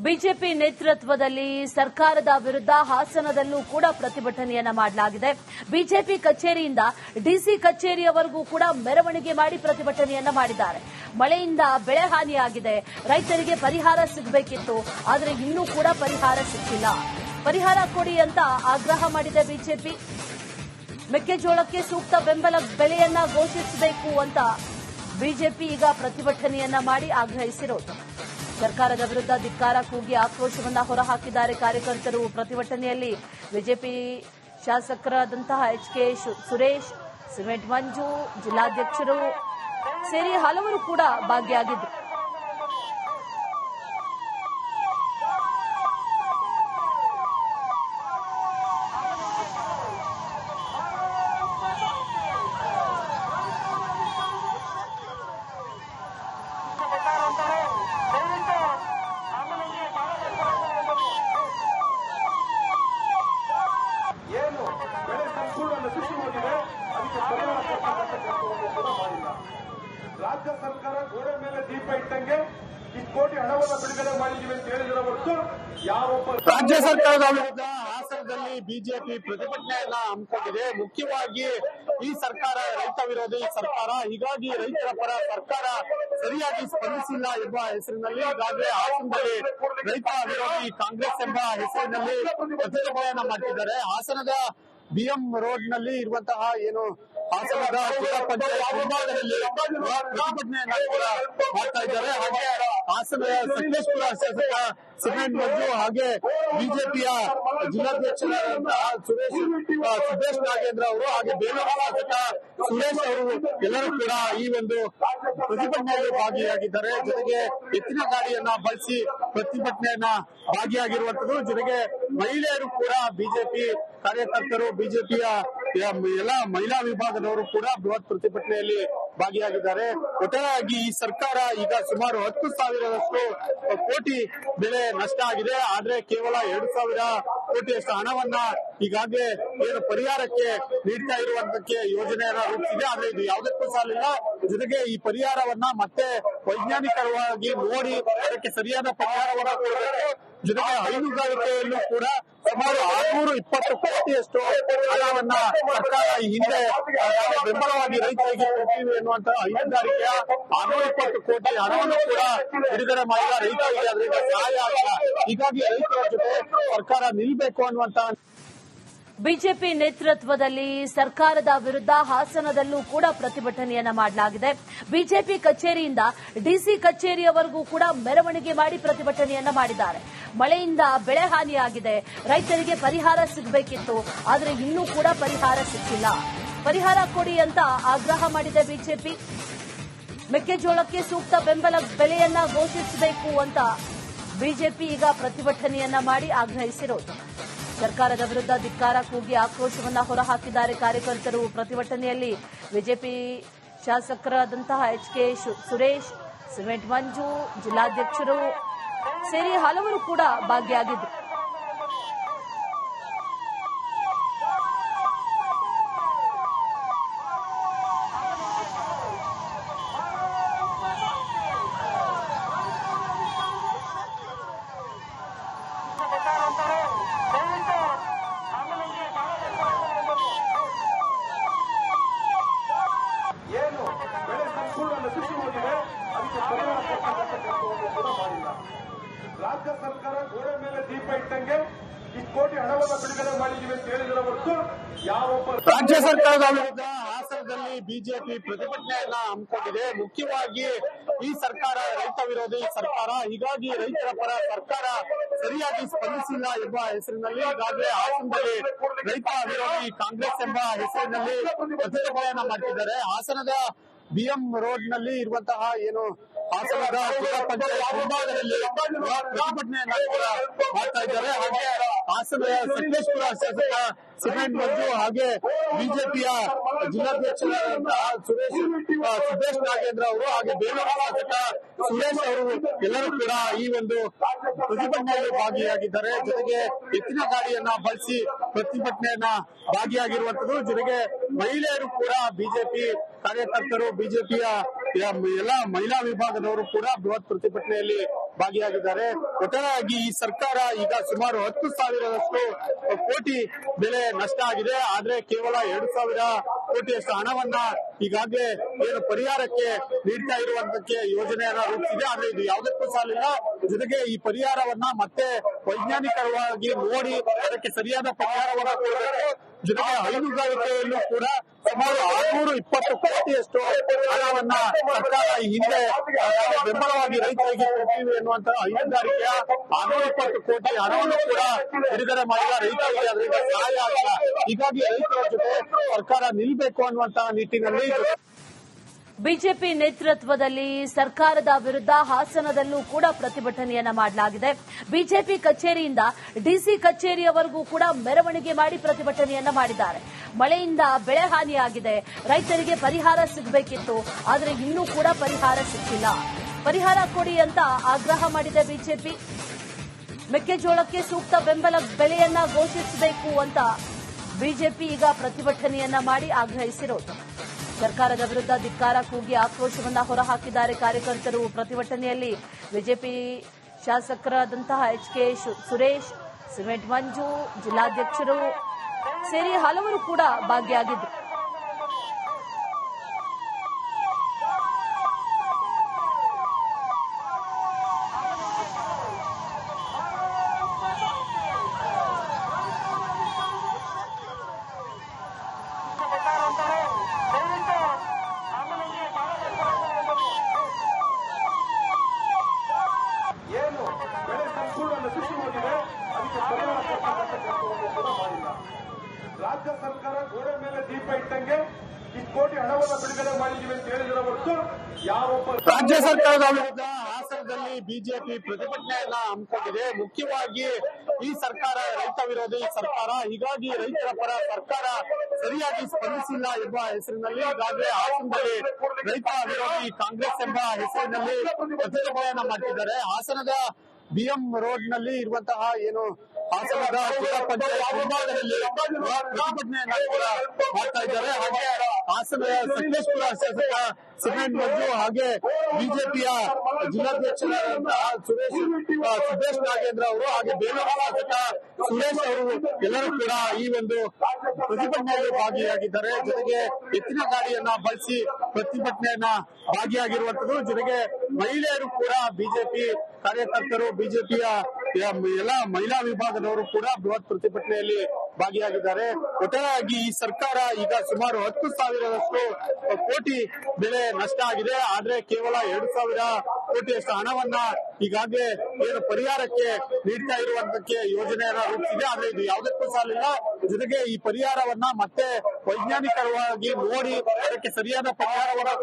BJP ನೇತೃತ್ವದಲ್ಲಿ ಸರ್ಕಾರದ ವಿರುದ್ಧ ಹಾಸನದಲ್ಲೂ ಕೂಡ ಪ್ರತಿಭಟನೆಯನ್ನ ಮಾಡಲಾಗಿದೆ. ಬಿಜೆಪಿ ಕಚೇರಿಯಿಂದ ಡಿಸಿ ಕಚೇರಿಯವರೆಗೂ ಕೂಡ ಮೆರವಣಿಗೆ ಮಾಡಿ ಪ್ರತಿಭಟನೆಯನ್ನ ಮಾಡಿದ್ದಾರೆ. ಮಳೆಯಿಂದ ಬೆಳೆ ಹಾನಿಯಾಗಿದೆ, ರೈತರಿಗೆ ಪರಿಹಾರ ಸಿಗಬೇಕಿತ್ತು, ಆದರೆ ಇನ್ನೂ ಕೂಡ ಪರಿಹಾರ ಸಿಕ್ಕಿಲ್ಲ. ಪರಿಹಾರ ಕೊಡಿ ಅಂತ ಆಗ್ರಹ ಮಾಡಿದೆ ಬಿಜೆಪಿ. ಮೆಕ್ಕೆಜೋಳಕ್ಕೆ ಸೂಕ್ತ ಬೆಂಬಲ ಬೆಲೆಯನ್ನ ಘೋಷಿಸಬೇಕು ಅಂತ ಬಿಜೆಪಿ ಈಗ ಪ್ರತಿಭಟನೆಯನ್ನ ಮಾಡಿ ಆಗ್ರಹಿಸಿರೋದು. ಸರ್ಕಾರದ ವಿರುದ್ಧ ಧಿಕ್ಕಾರ ಕೂಗಿ ಆಕ್ರೋಶವನ್ನ ಹೊರಹಾಕಿದ್ದಾರೆ ಕಾರ್ಯಕರ್ತರು. ಪ್ರತಿಭಟನೆಯಲ್ಲಿ ಬಿಜೆಪಿ ಶಾಸಕರಾದಂತಹ ಎಚ್.ಕೆ. ಸುರೇಶ್, ಸಿಮೆಂಟ್ ಮಂಜು, ಜಿಲ್ಲಾಧ್ಯಕ್ಷರು ಸೇರಿ ಹಲವರು ಕೂಡ ಭಾಗಿಯಾಗಿದ್ದರು. ರಾಜ್ಯ ಸರ್ಕಾರ ಗೋಡೆ ಮೇಲೆ ದೀಪ ಇಟ್ಟಂಗೆ ಇಷ್ಟು ಕೋಟಿ ಹಣವನ್ನು ಬಿಡುಗಡೆ ಮಾಡಿದ್ದೀವಿ ಅಂತ ಹೇಳಿದರ ಹೊರತು ಯಾವೊಬ್ಬ ರಾಜ್ಯ ಸರ್ಕಾರದ ವಿರುದ್ಧ ಹಾಸನದಲ್ಲಿ ಬಿಜೆಪಿ ಪ್ರತಿಭಟನೆಯನ್ನ ಹಮ್ಮಿಕೊಂಡಿದೆ. ಮುಖ್ಯವಾಗಿ ಈ ಸರ್ಕಾರ ರೈತ ವಿರೋಧಿ ಸರ್ಕಾರ, ಹೀಗಾಗಿ ರೈತರ ಪರ ಸರ್ಕಾರ ಸರಿಯಾಗಿ ಸ್ಪಂದಿಸಿಲ್ಲ ಎಂಬ ಹೆಸರಿನಲ್ಲಿ ಈಗಾಗಲೇ ಹಾಸನದಲ್ಲಿ ರೈತ ವಿರೋಧಿ ಕಾಂಗ್ರೆಸ್ ಎಂಬ ಹೆಸರಿನಲ್ಲಿ ಪ್ರತಿಭಟನೆಯನ್ನ ಮಾಡ್ತಿದ್ದಾರೆ. ಹಾಸನದ ಬಿಎಂ ರೋಡ್ ನಲ್ಲಿ ಇರುವಂತಹ ಏನು ಹಾಸನದ ಜಿಲ್ಲಾ ಪಂಚಾಯತ್ ಮುಂಭಾಗದಲ್ಲಿ ಪ್ರತಿಭಟನೆಯನ್ನ ಕೂಡ ಮಾಡ್ತಾ ಇದ್ದಾರೆ. ಹಾಗೆ ಹಾಸನದ ಸಕಲೇಶಪುರ ಶಾಸಕ ಸಿಮೆಂಟ್ ಮಂಜು ಹಾಗೆ ಬಿಜೆಪಿಯ ಜಿಲ್ಲಾಧ್ಯಕ್ಷರಾದಂತಹ ಸಿದ್ದೇಶ್ ನಾಗೇಂದ್ರ ಅವರು ಹಾಗೆ ಬೇಲೂರು ಶಾಸಕ ಸುರೇಶ್ ಅವರು ಎಲ್ಲರೂ ಕೂಡ ಈ ಒಂದು ಪ್ರತಿಭಟನೆಯಲ್ಲಿ ಭಾಗಿಯಾಗಿದ್ದಾರೆ. ಜೊತೆಗೆ ಎತ್ತಿನ ಗಾಡಿಯನ್ನ ಬಳಸಿ ಪ್ರತಿಭಟನೆಯನ್ನ ಭಾಗಿಯಾಗಿರುವಂತದ್ದು. ಜೊತೆಗೆ ಮಹಿಳೆಯರು ಕೂಡ ಬಿಜೆಪಿ ಕಾರ್ಯಕರ್ತರು, ಬಿಜೆಪಿಯ ಎಲ್ಲ ಮಹಿಳಾ ವಿಭಾಗದವರು ಕೂಡ ಬೃಹತ್ ಪ್ರತಿಭಟನೆಯಲ್ಲಿ ಭಾಗಿಯಾಗಿದ್ದಾರೆ. ಒಟ್ಟಾರೆಯಾಗಿ ಈ ಸರ್ಕಾರ ಈಗ ಸುಮಾರು 10,000 ಕೋಟಿ ಬೆಲೆ ನಷ್ಟ ಆಗಿದೆ. ಆದ್ರೆ ಕೇವಲ 2,000 ಕೋಟಿಯಷ್ಟು ಹಣವನ್ನ ಈಗಾಗಲೇ ಏನು ಪರಿಹಾರಕ್ಕೆ ನೀಡ್ತಾ ಇರುವಂತಕ್ಕೆ ಯೋಜನೆಯನ್ನ ರೂಪಿಸಿದೆ. ಆದ್ರೆ ಇದು ಯಾವುದಕ್ಕೂ ಸಾಲಿಲ್ಲ. ಜೊತೆಗೆ ಈ ಪರಿಹಾರವನ್ನ ಮತ್ತೆ ವೈಜ್ಞಾನಿಕವಾಗಿ ನೋಡಿ ಅದಕ್ಕೆ ಸರಿಯಾದ ಪರಿಹಾರವನ್ನ ಕೊಡಬೇಕು. ಜೊತೆಗೆ ಹೈನುಗಾರಿಕೆಯಲ್ಲೂ ಕೂಡ ಸುಮಾರು 620 ಕೋಟಿಯಷ್ಟು ಹಣವನ್ನ ಸರ್ಕಾರ ಈ ಹಿಂದೆ ಬೆಂಬಲವಾಗಿ ರೈತರಿಗೆ ಕೊಡ್ತೀವಿ ಎನ್ನುವಂತ ಹೈನುಗಾರಿಕೆಯ 620 ಕೋಟಿ ಹಣವನ್ನು ಕೂಡ ಬಿಡುಗಡೆ ಮಾಡಿದ ರೈತರಿಗೆ ಅದರಿಂದ ಸಹಾಯ ಆಗಿಲ್ಲ. ಹೀಗಾಗಿ ರೈತರ ಜೊತೆ ಸರ್ಕಾರ ನಿಲ್ಲಬೇಕು ಅನ್ನುವಂತ ಬಿಜೆಪಿ ನೇತೃತ್ವದಲ್ಲಿ ಸರ್ಕಾರದ ವಿರುದ್ಧ ಹಾಸನದಲ್ಲೂ ಕೂಡ ಪ್ರತಿಭಟನೆಯನ್ನ ಮಾಡಲಾಗಿದೆ. ಬಿಜೆಪಿ ಕಚೇರಿಯಿಂದ ಡಿಸಿ ಕಚೇರಿಯವರೆಗೂ ಕೂಡ ಮೆರವಣಿಗೆ ಮಾಡಿ ಪ್ರತಿಭಟನೆಯನ್ನ ಮಾಡಿದ್ದಾರೆ. ಮಳೆಯಿಂದ ಬೆಳೆ ಹಾನಿಯಾಗಿದೆ, ರೈತರಿಗೆ ಪರಿಹಾರ ಸಿಗಬೇಕಿತ್ತು, ಆದರೆ ಇನ್ನೂ ಕೂಡ ಪರಿಹಾರ ಸಿಕ್ಕಿಲ್ಲ. ಪರಿಹಾರ ಕೊಡಿ ಅಂತ ಆಗ್ರಹ ಮಾಡಿದೆ ಬಿಜೆಪಿ. ಮೆಕ್ಕೆಜೋಳಕ್ಕೆ ಸೂಕ್ತ ಬೆಂಬಲ ಬೆಲೆಯನ್ನ ಘೋಷಿಸಬೇಕು ಅಂತ ಬಿಜೆಪಿ ಈಗ ಪ್ರತಿಭಟನೆಯನ್ನ ಮಾಡಿ ಆಗ್ರಹಿಸಿರೋದು. ಸರ್ಕಾರದ ವಿರುದ್ಧ ಧಿಕ್ಕಾರ ಕೂಗಿ ಆಕ್ರೋಶವನ್ನ ಹೊರಹಾಕಿದ್ದಾರೆ ಕಾರ್ಯಕರ್ತರು. ಪ್ರತಿಭಟನೆಯಲ್ಲಿ ಬಿಜೆಪಿ ಶಾಸಕರಾದಂತಹ ಎಚ್.ಕೆ. ಸುರೇಶ್, ಸಿಮೆಂಟ್ ಮಂಜು, ಜಿಲ್ಲಾಧ್ಯಕ್ಷರು ಸೇರಿ ಹಲವರು ಕೂಡ ಭಾಗಿಯಾಗಿದ್ದರು. ಏನು ಬೆಳೆ ಸಂಪೂರ್ಣ ನಶಿಸಿ ಹೋಗಿದೆ, ಅದಕ್ಕೆ ಪರಿಹಾರ ಕೊಡ್ತಕ್ಕಂಥ ಕೂಡ ಮಾಡಿಲ್ಲ. ರಾಜ್ಯ ಸರ್ಕಾರ ಗೋಡೆ ಮೇಲೆ ದೀಪ ಇಟ್ಟಂಗೆ ಇಷ್ಟು ಕೋಟಿ ಹಣವನ್ನು ಬಿಡುಗಡೆ ಮಾಡಿದ್ದೀವಿ ಅಂತ ಹೇಳಿದರ ಹೊರತು ಯಾವೊಬ್ಬ ರಾಜ್ಯ ಸರ್ಕಾರದ ವಿರುದ್ಧ ಹಾಸನದಲ್ಲಿ ಬಿಜೆಪಿ ಪ್ರತಿಭಟನೆಯನ್ನ ಹಮ್ಮಿಕೊಂಡಿದೆ. ಮುಖ್ಯವಾಗಿ ಈ ಸರ್ಕಾರ ರೈತ ವಿರೋಧಿ ಸರ್ಕಾರ, ಹೀಗಾಗಿ ರೈತರ ಪರ ಸರ್ಕಾರ ಸರಿಯಾಗಿ ಸ್ಪಂದಿಸಿಲ್ಲ ಎಂಬ ಹೆಸರಿನಲ್ಲಿ ಈಗಾಗಲೇ ಹಾಸನದಲ್ಲಿ ರೈತ ವಿರೋಧಿ ಕಾಂಗ್ರೆಸ್ ಎಂಬ ಹೆಸರಿನಲ್ಲಿ ಪ್ರತಿಭಟನೆಯನ್ನ ಮಾಡ್ತಿದ್ದಾರೆ. ಹಾಸನದ ಬಿಎಂ ರೋಡ್ ನಲ್ಲಿ ಇರುವಂತಹ ಏನು ಹಾಸನದ ಜಿಲ್ಲಾ ಪಂಚಾಯತ್ ಮುಂಭಾಗದಲ್ಲಿ ಪ್ರತಿಭಟನೆಯನ್ನ ಕೂಡ ಮಾಡ್ತಾ ಇದ್ದಾರೆ. ಹಾಗೆ ಹಾಸನದ ಸಕಲೇಶಪುರ ಶಾಸಕ ಸಿಮೆಂಟ್ ಮಂಜು ಹಾಗೆ ಬಿಜೆಪಿಯ ಜಿಲ್ಲಾಧ್ಯಕ್ಷರಾದಂತಹ ಸಿದ್ದೇಶ್ ನಾಗೇಂದ್ರ ಅವರು ಹಾಗೆ ಬೇಲೂರು ಶಾಸಕ ಸುರೇಶ್ ಅವರು ಎಲ್ಲರೂ ಕೂಡ ಈ ಒಂದು ಪ್ರತಿಭಟನೆಯಲ್ಲಿ ಭಾಗಿಯಾಗಿದ್ದಾರೆ. ಜೊತೆಗೆ ಎತ್ತಿನ ಗಾಡಿಯನ್ನ ಬಳಸಿ ಪ್ರತಿಭಟನೆಯನ್ನ ಭಾಗಿಯಾಗಿರುವಂತದ್ದು. ಜೊತೆಗೆ ಮಹಿಳೆಯರು ಕೂಡ ಬಿಜೆಪಿ ಕಾರ್ಯಕರ್ತರು, ಬಿಜೆಪಿಯ ಎಲ್ಲ ಮಹಿಳಾ ವಿಭಾಗದವರು ಕೂಡ ಬೃಹತ್ ಪ್ರತಿಭಟನೆಯಲ್ಲಿ ಭಾಗಿಯಾಗಿದ್ದಾರೆ. ಒಟ್ಟಾರೆಯಾಗಿ ಈ ಸರ್ಕಾರ ಈಗ ಸುಮಾರು 10,000 ಕೋಟಿ ಬೆಲೆ ನಷ್ಟ ಆಗಿದೆ. ಆದ್ರೆ ಕೇವಲ 2,000 ಕೋಟಿಯಷ್ಟು ಹಣವನ್ನ ಈಗಾಗಲೇ ಏನು ಪರಿಹಾರಕ್ಕೆ ನೀಡ್ತಾ ಇರುವಂತಕ್ಕೆ ಯೋಜನೆಯನ್ನ ರೂಪಿಸಿದೆ. ಆದ್ರೆ ಇದು ಯಾವುದಕ್ಕೂ ಸಾಲಿಲ್ಲ. ಜೊತೆಗೆ ಈ ಪರಿಹಾರವನ್ನ ಮತ್ತೆ ವೈಜ್ಞಾನಿಕವಾಗಿ ನೋಡಿ ಅದಕ್ಕೆ ಸರಿಯಾದ ಪರಿಹಾರವನ್ನ ಕೊಡಬೇಕು. ಜೊತೆಗೆ ಹೈನುಗಾರಿಕೆಯಲ್ಲೂ ಕೂಡ ಸುಮಾರು 620 ಕೋಟಿಯಷ್ಟು ಹಣವನ್ನ ಸರ್ಕಾರ ಈ ಹಿಂದೆ ಬೆಂಬಲವಾಗಿ ರೈತರಿಗೆ ಕೊಡ್ತೀವಿ ಎನ್ನುವಂತಹ ಹೈನುಗಾರಿಕೆಯ 620 ಕೋಟಿ ಹಣವನ್ನು ಕೂಡ ಬಿಡುಗಡೆ ಮಾಡಿದ ರೈತರಿಗೆ ಅದರಿಂದ ಸಹಾಯ ಆಗಿಲ್ಲ. ಹೀಗಾಗಿ ರೈತರ ಜೊತೆ ಸರ್ಕಾರ ನಿಲ್ಲಬೇಕು ಅನ್ನುವಂತಹ ನಿಟ್ಟಿನಲ್ಲಿ ಬಿಜೆಪಿ ನೇತೃತ್ವದಲ್ಲಿ ಸರ್ಕಾರದ ವಿರುದ್ಧ ಹಾಸನದಲ್ಲೂ ಕೂಡ ಪ್ರತಿಭಟನೆಯನ್ನ ಮಾಡಲಾಗಿದೆ. ಬಿಜೆಪಿ ಕಚೇರಿಯಿಂದ ಡಿಸಿ ಕಚೇರಿಯವರೆಗೂ ಕೂಡ ಮೆರವಣಿಗೆ ಮಾಡಿ ಪ್ರತಿಭಟನೆಯನ್ನ ಮಾಡಿದ್ದಾರೆ. ಮಳೆಯಿಂದ ಬೆಳೆ ಹಾನಿಯಾಗಿದೆ, ರೈತರಿಗೆ ಪರಿಹಾರ ಸಿಗಬೇಕಿತ್ತು, ಆದರೆ ಇನ್ನೂ ಕೂಡ ಪರಿಹಾರ ಸಿಕ್ಕಿಲ್ಲ. ಪರಿಹಾರ ಕೊಡಿ ಅಂತ ಆಗ್ರಹ ಮಾಡಿದೆ ಬಿಜೆಪಿ. ಮೆಕ್ಕೆಜೋಳಕ್ಕೆ ಸೂಕ್ತ ಬೆಂಬಲ ಬೆಲೆಯನ್ನ ಘೋಷಿಸಬೇಕು ಅಂತ ಬಿಜೆಪಿ ಈಗ ಪ್ರತಿಭಟನೆಯನ್ನ ಮಾಡಿ ಆಗ್ರಹಿಸಿರೋದು. ಸರ್ಕಾರದ ವಿರುದ್ಧ ಧಿಕ್ಕಾರ ಕೂಗಿ ಆಕ್ರೋಶವನ್ನ ಹೊರಹಾಕಿದ್ದಾರೆ ಕಾರ್ಯಕರ್ತರು. ಪ್ರತಿಭಟನೆಯಲ್ಲಿ ಬಿಜೆಪಿ ಶಾಸಕರಾದಂತಹ HK ಸುರೇಶ್, ಸಿಮೆಂಟ್ ಮಂಜು, ಜಿಲ್ಲಾಧ್ಯಕ್ಷರು ಸೇರಿ ಹಲವರು ಕೂಡ ಭಾಗಿಯಾಗಿದ್ದರು. ಏನು ಬೆಳೆ ಸಂಪೂರ್ಣ ನಶಿಸಿ ಹೋಗಿದೆ, ಅದಕ್ಕೆ ಪರಿಹಾರ ಕೊಡ್ತಕ್ಕಂಥ ಕೆಲಸವನ್ನು ಕೂಡ ಮಾಡಿಲ್ಲ. ರಾಜ್ಯ ಸರ್ಕಾರ ಗೋಡೆ ಮೇಲೆ ದೀಪ ಇಟ್ಟಂಗೆ ಇಷ್ಟು ಕೋಟಿ ಹಣವನ್ನು ಬಿಡುಗಡೆ ಮಾಡಿದ್ದೀವಿ ಅಂತ ಹೇಳಿದ್ರೆ ಹೊರತು ಯಾವೊಬ್ಬ ರಾಜ್ಯ ಸರ್ಕಾರದ ವಿರುದ್ಧ ಹಾಸನದಲ್ಲಿ ಬಿಜೆಪಿ ಪ್ರತಿಭಟನೆಯನ್ನ ಹಮ್ಮಿಕೊಂಡಿದೆ. ಮುಖ್ಯವಾಗಿ ಈ ಸರ್ಕಾರ ರೈತ ವಿರೋಧಿ ಸರ್ಕಾರ, ಹೀಗಾಗಿ ರೈತರ ಪರ ಸರ್ಕಾರ ಸರಿಯಾಗಿ ಸ್ಪಂದಿಸಿಲ್ಲ ಎಂಬ ಹೆಸರಿನಲ್ಲಿ ಈಗಾಗಲೇ ಹಾಸನದಲ್ಲಿ ರೈತ ವಿರೋಧಿ ಕಾಂಗ್ರೆಸ್ ಎಂಬ ಹೆಸರಿನಲ್ಲಿ ಪ್ರತಿಭಟನೆಯನ್ನ ಮಾಡ್ತಿದ್ದಾರೆ. ಹಾಸನದ BM ರೋಡ್ ನಲ್ಲಿ ಇರುವಂತಹ ಏನು ಹಾಸನದ ಜಿಲ್ಲಾ ಪಂಚಾಯತ್ ಮುಂಭಾಗದಲ್ಲಿ ಪ್ರತಿಭಟನೆಯನ್ನ ಕೂಡ ಮಾಡ್ತಾ ಇದ್ದಾರೆ. ಹಾಗೆ ಹಾಸನದ ಸಕಲೇಶಪುರ ಶಾಸಕ ಸಿಮೆಂಟ್ ಮಂಜು, ಹಾಗೆ ಬಿಜೆಪಿಯ ಜಿಲ್ಲಾಧ್ಯಕ್ಷರಾದಂತಹ ಸಿದ್ದೇಶ್ ನಾಗೇಂದ್ರ ಅವರು, ಹಾಗೆ ಬೇಲೂರು ಶಾಸಕ ಸುರೇಶ್ ಅವರು ಎಲ್ಲರೂ ಕೂಡ ಈ ಒಂದು ಪ್ರತಿಭಟನೆಯಲ್ಲಿ ಭಾಗಿಯಾಗಿದ್ದಾರೆ. ಜೊತೆಗೆ ಎತ್ತಿನ ಗಾಡಿಯನ್ನ ಬಳಸಿ ಪ್ರತಿಭಟನೆಯನ್ನ ಭಾಗಿಯಾಗಿರುವಂತದ್ದು. ಜೊತೆಗೆ ಮಹಿಳೆಯರು ಕೂಡ ಬಿಜೆಪಿ ಕಾರ್ಯಕರ್ತರು, ಬಿಜೆಪಿಯ ಎಲ್ಲ ಮಹಿಳಾ ವಿಭಾಗದವರು ಕೂಡ ಬೃಹತ್ ಪ್ರತಿಭಟನೆಯಲ್ಲಿ ಭಾಗಿಯಾಗಿದ್ದಾರೆ. ಒಟ್ಟಾರೆಯಾಗಿ ಈ ಸರ್ಕಾರ ಈಗ ಸುಮಾರು 10,000 ಕೋಟಿ ಬೆಲೆ ನಷ್ಟ ಆಗಿದೆ. ಆದ್ರೆ ಕೇವಲ 2,000 ಕೋಟಿಯಷ್ಟು ಹಣವನ್ನ ಈಗಾಗಲೇ ಏನು ಪರಿಹಾರಕ್ಕೆ ನೀಡ್ತಾ ಇರುವಂತಕ್ಕೆ ಯೋಜನೆಯನ್ನ ರೂಪಿಸಿದೆ. ಆದ್ರೆ ಇದು ಯಾವುದಕ್ಕೂ ಸಾಲಿಲ್ಲ. ಜೊತೆಗೆ ಈ ಪರಿಹಾರವನ್ನ ಮತ್ತೆ ವೈಜ್ಞಾನಿಕವಾಗಿ ನೋಡಿ ಅದಕ್ಕೆ ಸರಿಯಾದ ಪರಿಹಾರವನ್ನ